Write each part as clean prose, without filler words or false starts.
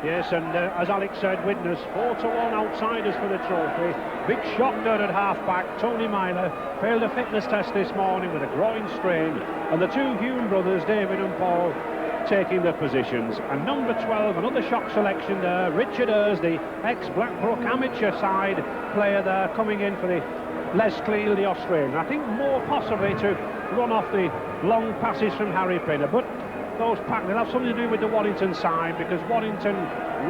Yes, and as Alex said, Widnes 4-1 outsiders for the trophy. Big shock there at half-back. Tony Myler failed a fitness test this morning with a groin strain, and the two Hume brothers, David and Paul, taking their positions. And number 12, another shock selection there, Richard Ayres, the ex-Blackbrook amateur side player there, coming in for the Les Cleal, the Australian. I think more possibly to run off the long passes from Harry Pinner, but those pack, they'll have something to do with the Warrington side, because Warrington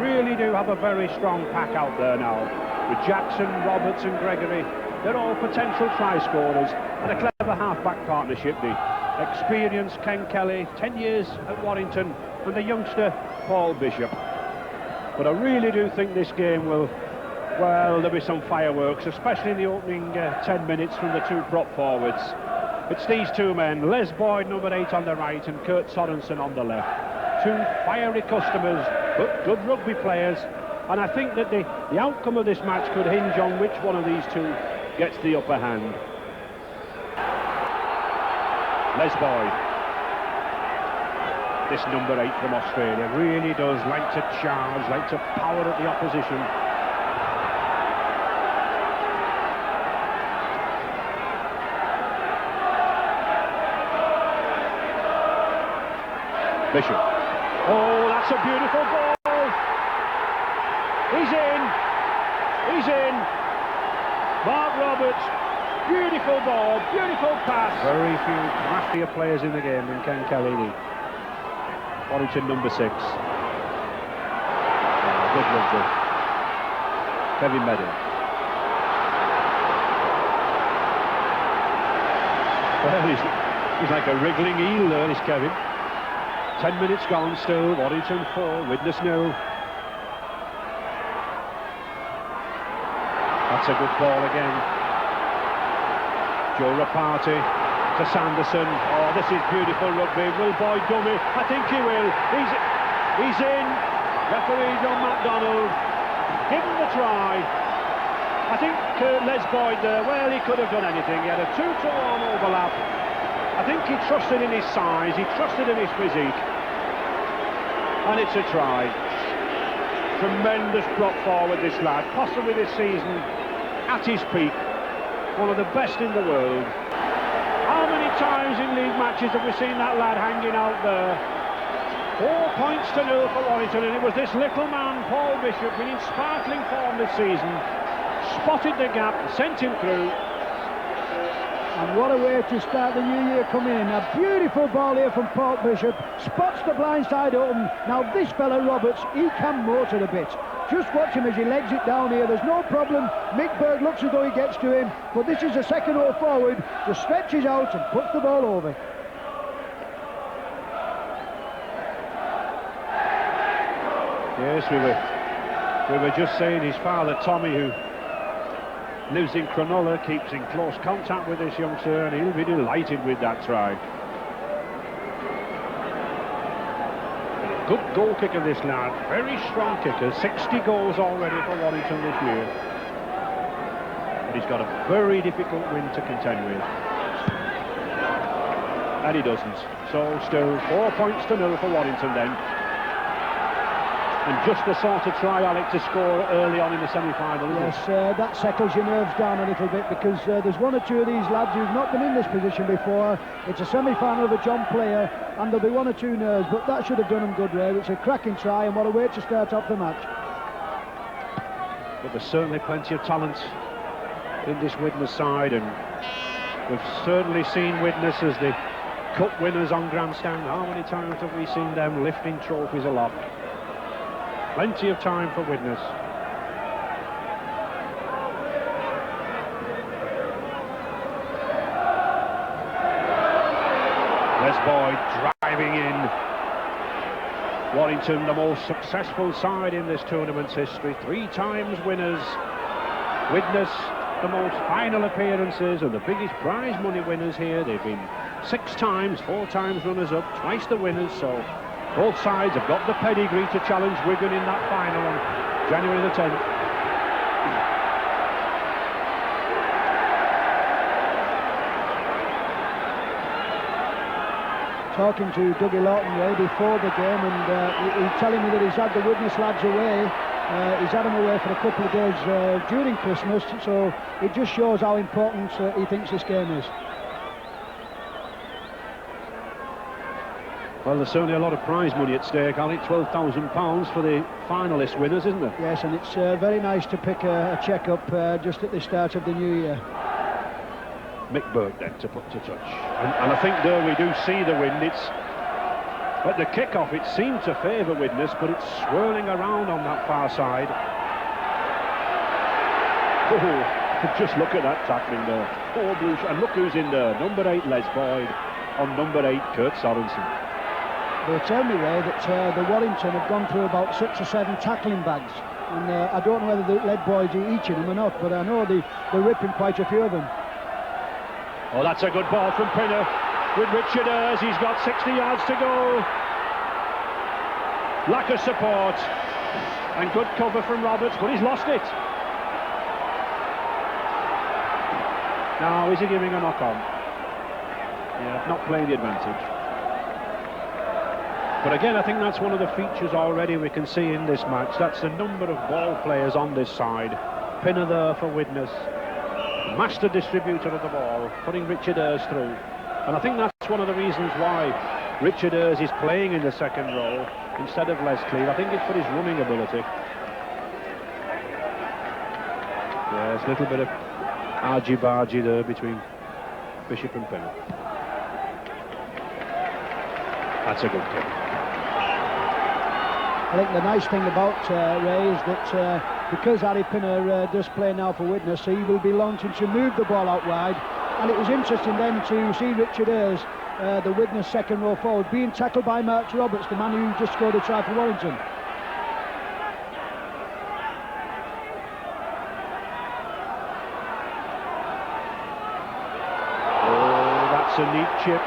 really do have a very strong pack out there now, with Jackson, Roberts and Gregory. They're all potential try scorers, and a clever half-back partnership. The experienced Ken Kelly, 10 years at Warrington, and the youngster Paul Bishop. But I really do think this game will, well, there'll be some fireworks, especially in the opening 10 minutes from the two prop forwards. It's these two men, Les Boyd, number 8 on the right, and Kurt Sorensen on the left. Two fiery customers, but good rugby players. And I think that the outcome of this match could hinge on which one of these two gets the upper hand. Les Boyd. This number 8 from Australia really does like to charge, like to power at the opposition. Bishop. Oh, that's a beautiful ball. He's in. He's in. Mark Roberts. Beautiful ball. Beautiful pass. Very few craftier players in the game than Ken Kelly. Warrington number 6. Oh, good rugby. Kevin Meadows. Well, he's like a wriggling eel there, is Kevin. 10 minutes gone still, Warrington 4, Widnes 0. That's a good ball again. Joe Rapati to Sanderson. Oh, this is beautiful rugby. Will Boyd dummy? I think he will. He's in. Referee John MacDonald. Give him the try. I think Les Boyd there, well, he could have done anything. He had a 2-to-1 overlap. I think he trusted in his size, he trusted in his physique, and it's a try. Tremendous drop forward, this lad, possibly this season at his peak, one of the best in the world. How many times in league matches have we seen that lad hanging out there? 4 points to 0 for Warrington, and it was this little man, Paul Bishop, been in sparkling form this season, spotted the gap, sent him through. And what a way to start the new year coming in. A beautiful ball here from Paul Bishop. Spots the blind side open. Now this fella Roberts, he can motor a bit. Just watch him as he legs it down here. There's no problem. Mick Berg looks as though he gets to him. But this is the second row forward. Just stretches out and puts the ball over. Yes, we were just saying his father, Tommy, who lives in Cronulla, keeps in close contact with this youngster, and he'll be delighted with that try. Good goal kicker, this lad. Very strong kicker. 60 goals already for Warrington this year. But he's got a very difficult win to contend with. And he doesn't. So still 4 points to 0 for Warrington then. And just the sort of try, Alec, to score early on in the semi-final, isn't it? Yes, that settles your nerves down a little bit, because there's one or two of these lads who've not been in this position before. It's a semi-final of a John player, and there'll be one or two nerves, but that should have done them good, Ray. It's a cracking try, and what a way to start off the match. But there's certainly plenty of talent in this Widnes side, and we've certainly seen Widnes as the cup winners on grandstand. How many times have we seen them lifting trophies aloft? Plenty of time for Widnes. Les Boyd driving in. Warrington, the most successful side in this tournament's history. 3 times winners. Widnes, the most final appearances and the biggest prize money winners here. They've been 6 times, 4 times runners-up, twice the winners, so both sides have got the pedigree to challenge Wigan in that final on January the 10th. talking to Dougie Lawton Ray before the game, and he's telling me that he's had the Widnes lads away. He's had them away for a couple of days during Christmas, so it just shows how important he thinks this game is. Well, there's certainly a lot of prize money at stake, Ali. £12,000 for the finalist winners, isn't there? Yes, and it's very nice to pick a cheque up just at the start of the new year. Mick Burke then to put to touch. And I think there we do see the wind. It's at the kick-off, it seemed to favour Widnes, but it's swirling around on that far side. Oh, just look at that tackling there. Oh, blue, and look who's in there. Number 8, Les Boyd, on number 8, Kurt Sorensen. They tell me, Ray, that the Warrington have gone through about 6 or 7 tackling bags, and I don't know whether the lead boys are each of them or not, but I know they're ripping quite a few of them. Oh, that's a good ball from Pinner with Richard Ayres. He's got 60 yards to go. Lack of support and good cover from Roberts, but he's lost it. Now, is he giving a knock on? Yeah, not playing the advantage. But again, I think that's one of the features already we can see in this match. That's the number of ball players on this side. Pinner there for Widnes. Master distributor of the ball, putting Richard Ayres through. And I think that's one of the reasons why Richard Ayres is playing in the second row instead of Les Cleave. I think it's for his running ability. Yes, a little bit of argy-bargy there between Bishop and Pinner. That's a good kick. I think the nice thing about Ray is that because Harry Pinner does play now for Widnes, he will be launching to move the ball out wide. And it was interesting then to see Richard Ayres, the Widnes second row forward, being tackled by Mark Roberts, the man who just scored a try for Warrington. Oh, that's a neat chip,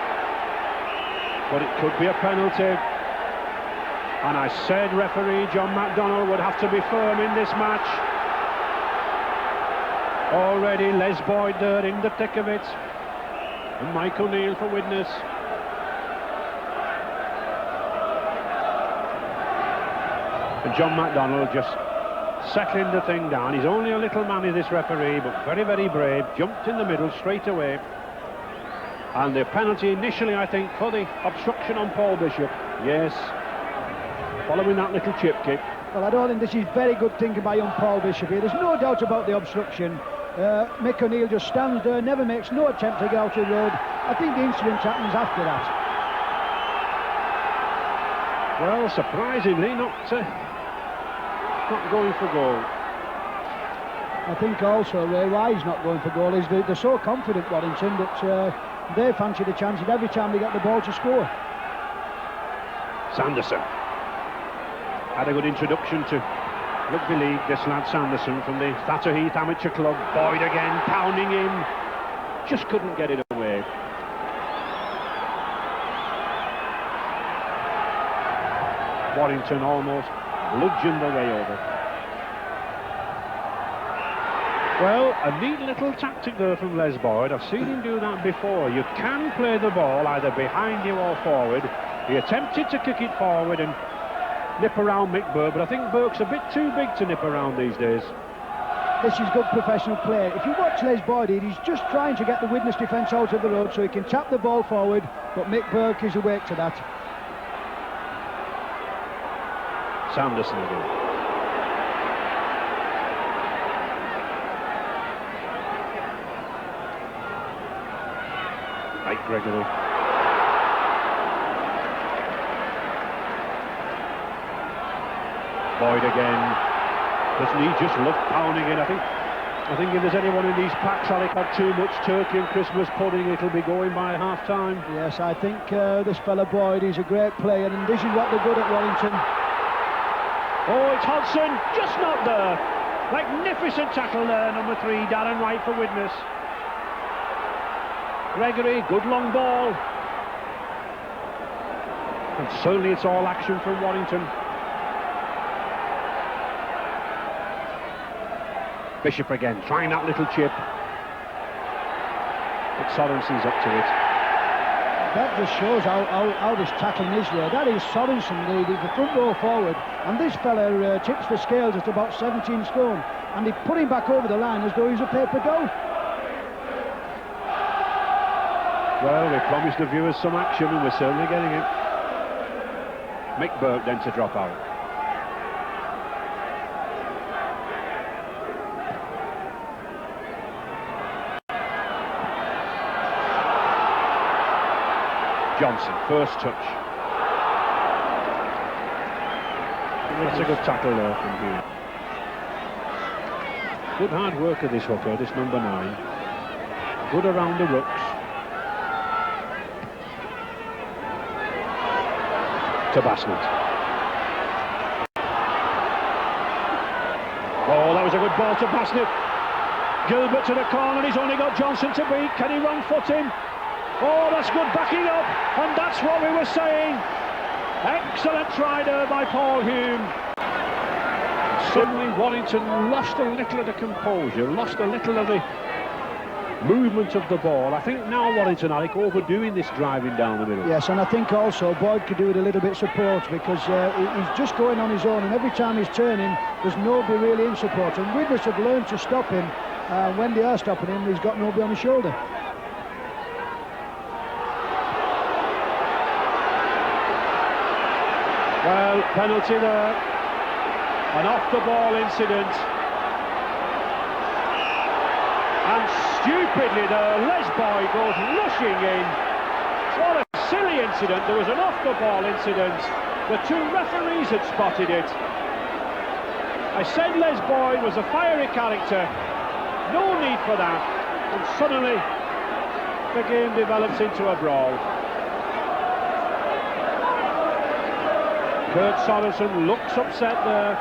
but it could be a penalty. And I said referee John McDonnell would have to be firm in this match. Already Les Boyd there in the thick of it. And Mike O'Neill for Widnes. And John McDonnell just settling the thing down. He's only a little man, is this referee, but very, very brave. Jumped in the middle straight away. And the penalty initially, I think, for the obstruction on Paul Bishop. Yes. Following that little chip kick. Well, I don't think this is very good thinking by young Paul Bishop here. There's no doubt about the obstruction. Mick O'Neill just stands there, never makes no attempt to get out of the road. I think the incident happens after that. Well, surprisingly, not going for goal. I think also, Ray, why he's not going for goal is they're so confident, Warrington, that they fancy the chance every time they get the ball to score. Sanderson had a good introduction to Rugby League, this lad Sanderson from the Thatcher Heath Amateur Club. Boyd again, pounding in, just couldn't get it away. Warrington almost bludgeoned the way over. Well, a neat little tactic there from Les Boyd. I've seen him do that before. You can play the ball either behind you or forward. He attempted to kick it forward and nip around Mick Burke, but I think Burke's a bit too big to nip around these days. This is good professional play. If you watch Les Boyd, he's just trying to get the Widnes defence out of the road so he can tap the ball forward, but Mick Burke is awake to that. Sanderson again. Right, Gregory. Boyd again. Doesn't he just love pounding in? I think if there's anyone in these packs, Alec, had too much turkey and Christmas pudding, it'll be going by half-time. Yes, I think this fella Boyd is a great player, and this is what they're good at, Warrington. Oh, it's Hodgson, just not there. Magnificent tackle there, number 3, Darren Wright for Widnes. Gregory, good long ball. And certainly it's all action from Warrington. Bishop again, trying that little chip. But Sorensen's up to it. That just shows how this tackling is there. That is Sorensen, the front row forward, and this fella tips the scales at about 17 stone, and they put him back over the line as though he's a paper doll. Well, we promised the viewers some action, and we're certainly getting it. Mick Burke then to drop out. Johnson, first touch. That's a good tackle there from Hume. Good hard work of this hooker, this number 9. Good around the rucks. To Bassnett. Oh, that was a good ball to Bassnett. Gilbert to the corner, he's only got Johnson to beat. Can he run foot him? Oh, that's good backing up, and that's what we were saying. Excellent try there by Paul Hulme. Suddenly Warrington lost a little of the composure, lost a little of the movement of the ball. I think now Warrington, Alec, overdoing this driving down the middle. Yes, and I think also Boyd could do with a little bit of support, because he's just going on his own, and every time he's turning there's nobody really in support, and Widnes have learned to stop him. When they are stopping him, he's got nobody on his shoulder. Well, penalty there. An off-the-ball incident. And stupidly there, Les Boyd goes rushing in. What a silly incident. There was an off-the-ball incident. The 2 referees had spotted it. I said Les Boyd was a fiery character. No need for that. And suddenly, the game develops into a brawl. Kurt Sorensen looks upset there.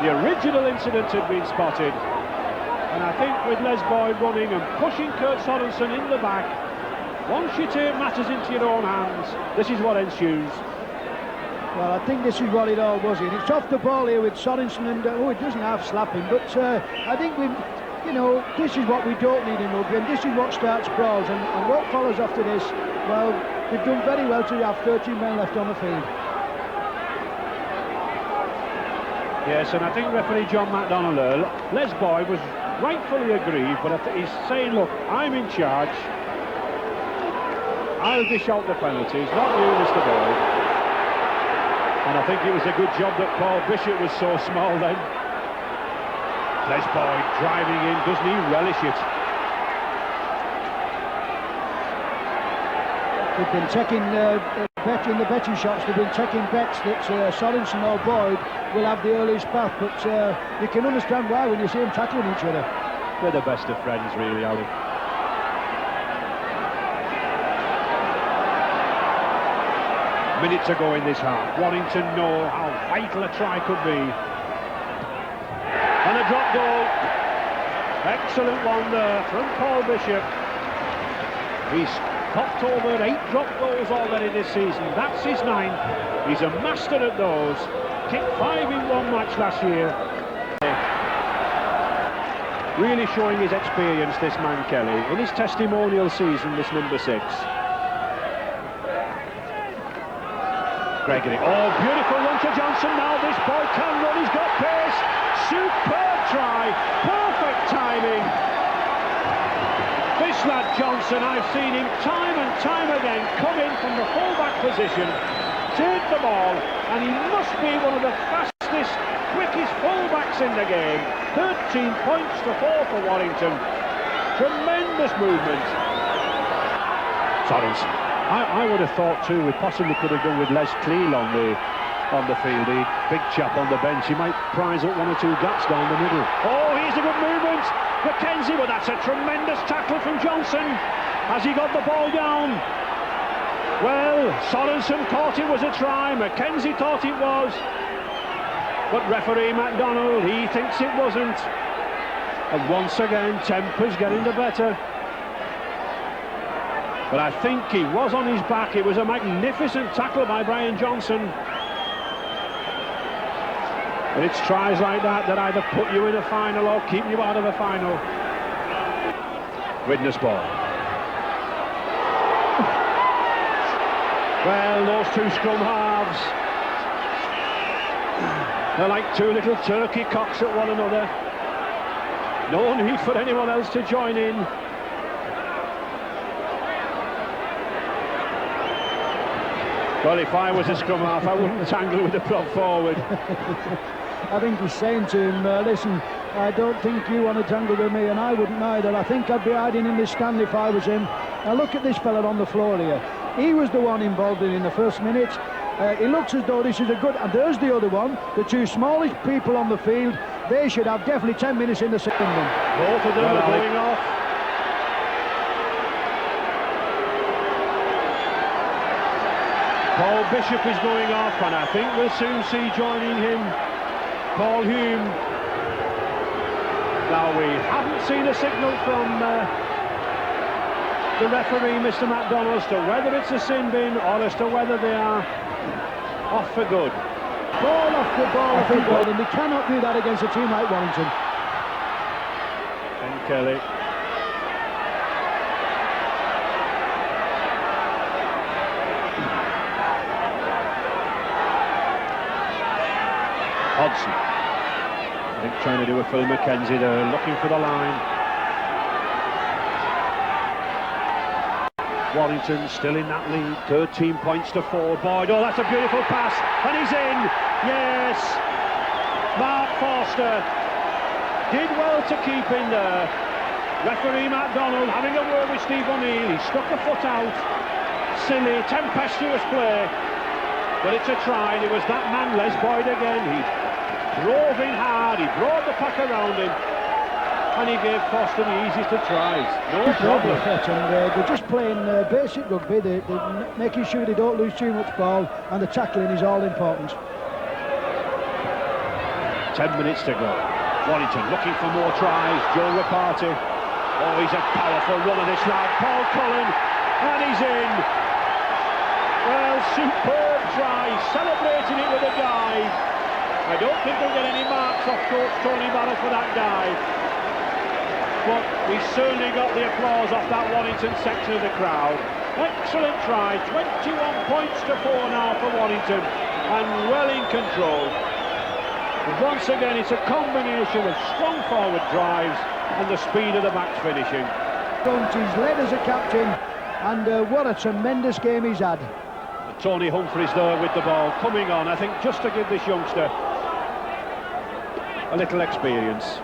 The original incident had been spotted, and I think with Les Boyd running and pushing Kurt Sorensen in the back, once you take matters into your own hands, this is what ensues. Well, I think this is what it all was in. It's off the ball here with Sorensen, and oh, it doesn't have slapping, but I think this is what we don't need in rugby, and this is what starts brawls, and what follows after this, well, they've done very well to have 13 men left on the field. Yes, and I think referee John McDonnell, Les Boyd was rightfully aggrieved, but he's saying, look, I'm in charge. I'll dish out the penalties, not you, Mr Boyd. And I think it was a good job that Paul Bishop was so small then. Les Boyd driving in, doesn't he relish it? They've been taking in the betting shops. They've been taking bets that Sorensen or Boyd will have the earliest path, but you can understand why when you see them tackling each other. They're the best of friends, really, Ali. Minute to go in this half. Warrington know how vital a try could be. And a drop goal. Excellent one there from Paul Bishop. He's popped over 8 drop goals already this season. That's his 9th. He's a master at those. Kicked 5 in one match last year. Really showing his experience, this man Kelly. In his testimonial season, this number 6. Gregory. Oh, beautiful run to Johnson now. This boy can run. He's got pace. Superb try. Perfect timing. This lad Johnson, I've seen him time and time again come in from the full-back position, take the ball, and he must be one of the fastest, quickest full-backs in the game. 13 points to 4 for Warrington. Tremendous movement. Sorensen. I would have thought too we possibly could have done with Les Cleal on the field, the big chap on the bench. He might prize up 1 or 2 gaps down the middle. Oh, here's a good movement. Mackenzie, well, that's a tremendous tackle from Johnson. Has he got the ball down? Well, Sorensen thought it was a try. Mackenzie thought it was. But referee McDonnell, he thinks it wasn't. And once again, tempers getting the better. But I think he was on his back. It was a magnificent tackle by Brian Johnson. And it's tries like that either put you in a final or keep you out of a final. Widnes ball. those two scrum halves. They're like two little turkey cocks at one another. No need for anyone else to join in. Well, if I was a scrum half, I wouldn't tangle with the prop forward. I think he's saying to him, listen, I don't think you want to tangle with me, and I wouldn't either. I think I'd be hiding in this stand if I was him. Now look at this fella on the floor here. He was the one involved in the first minute. It looks as though this is a good... And there's the other one. The two smallest people on the field. They should have definitely 10 minutes in the second one. Both of them are going off. Paul Bishop is going off, and I think we'll soon see joining him Paul Hulme. Now, we haven't seen a signal from the referee, Mr McDonald, as to whether it's a sin bin or as to whether they are off for good. Ball off the ball, off the ball, and they cannot do that against a team like Warrington. And Kelly. Hodgson, I think, trying to do a Phil McKenzie there, looking for the line. Warrington still in that lead, 13 points to 4. Boyd, oh, that's a beautiful pass, and he's in. Yes, Mark Forster did well to keep in there. Referee McDonald having a word with Steve O'Neill. He stuck a foot out. Silly, tempestuous play, but it's a try. It was that man, Les Boyd, again. He drove in hard, he brought the pack around him, and he gave Forster the easiest of tries. No problem. And they're just playing basic rugby. They're making sure they don't lose too much ball, and the tackling is all important. 10 minutes to go. Warrington looking for more tries. Joe Reparty. Oh, he's a powerful runner, this lad. Paul Cullen, and he's in. Well, superb try, celebrating it with a dive. I don't think we'll get any marks off coach Tony Barrow for that dive, but we certainly got the applause off that Warrington section of the crowd. Excellent try, 21 points to 4 now for Warrington, and well in control. But once again, it's a combination of strong forward drives and the speed of the backs finishing. He's led as a captain, and what a tremendous game he's had. Tony Humphreys there with the ball, coming on, I think, just to give this youngster a little experience.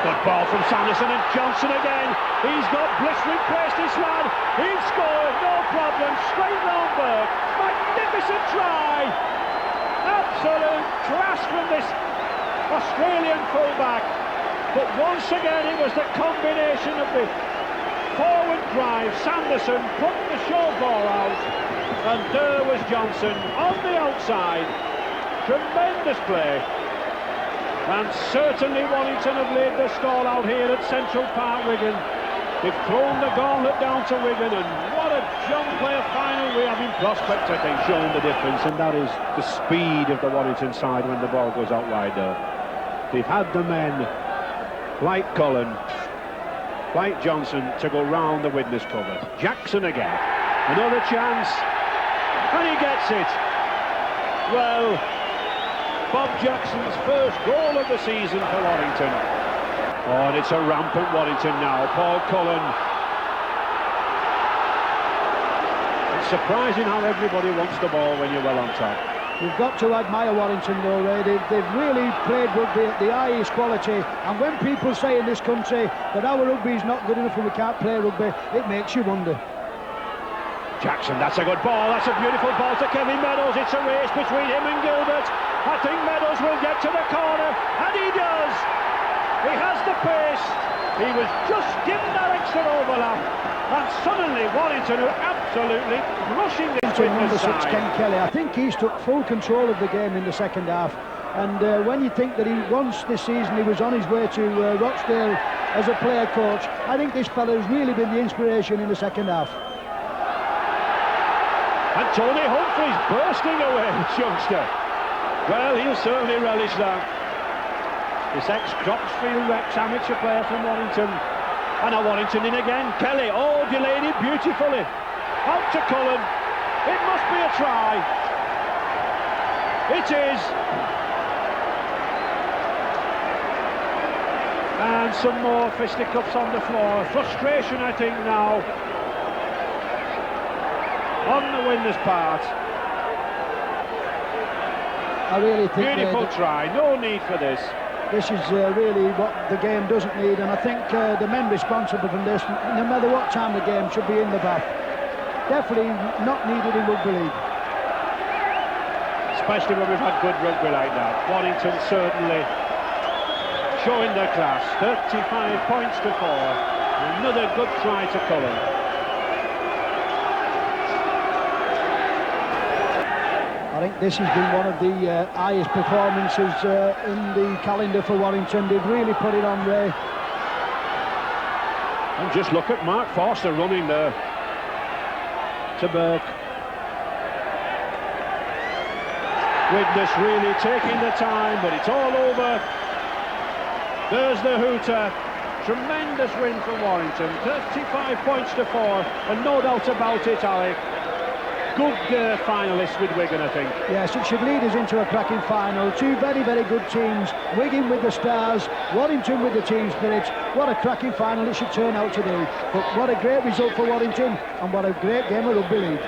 Good ball from Sanderson, and Johnson again. He's got blistering pace, this lad. He's scored, no problem, straight round Burke. Magnificent try. Absolute class from this Australian fullback. But once again, it was the combination of the forward drive. Sanderson put the show ball out, and there was Johnson on the outside. Tremendous play. And certainly Warrington have laid the stall out here at Central Park, Wigan. They've thrown the gauntlet down to Wigan, and what a John Player final we have in prospect, I think, showing the difference, and that is the speed of the Warrington side when the ball goes out wide there. They've had the men like Cullen, like Johnson, to go round the Widnes cover. Jackson again, another chance, and he gets it. Well, Bob Jackson's first goal of the season for Warrington. Oh, and it's a rampant Warrington now. Paul Cullen. It's surprising how everybody wants the ball when you're well on top. You've got to admire Warrington though, Ray. They've really played rugby at the highest quality, and when people say in this country that our rugby is not good enough and we can't play rugby, it makes you wonder. Jackson, that's a good ball, that's a beautiful ball to Kevin Meadows. It's a race between him and Gilbert. I think Meadows will get to the corner, and he does. He has the pace. He was just given that extra overlap, and suddenly Warrington are absolutely rushing this Widnes side. Number 6, Ken Kelly. I think he's took full control of the game in the second half. And when you think that he once this season he was on his way to Rochdale as a player coach, I think this fella has really been the inspiration in the second half. And Tony Humphreys bursting away, this youngster. Well, he'll certainly relish that. This ex-Croxfield Rex amateur player from Warrington And a Warrington in again. Kelly, oh, delayed it beautifully. Out to Cullen. It must be a try. It is. And some more fisticuffs on the floor. Frustration, I think, now on the Widnes part. I really think beautiful try, no need for this. This is really what the game doesn't need, and I think the men responsible for this, no matter what time the game, should be in the bath. Definitely not needed in rugby league. Especially when we've had good rugby like that. Warrington certainly showing their class. 35 points to 4. Another good try to Cullen. I think this has been one of the highest performances in the calendar for Warrington. They've really put it on there. And just look at Mark Forster running there to Burke. Widnes really taking the time, but it's all over. There's the hooter. Tremendous win for Warrington. 35 points to 4, and no doubt about it, Alec. Good finalists with Wigan, I think. Yes, it should lead us into a cracking final. Two very, very good teams. Wigan with the stars, Warrington with the team spirit. What a cracking final it should turn out to be. But what a great result for Warrington, and what a great game of rugby league.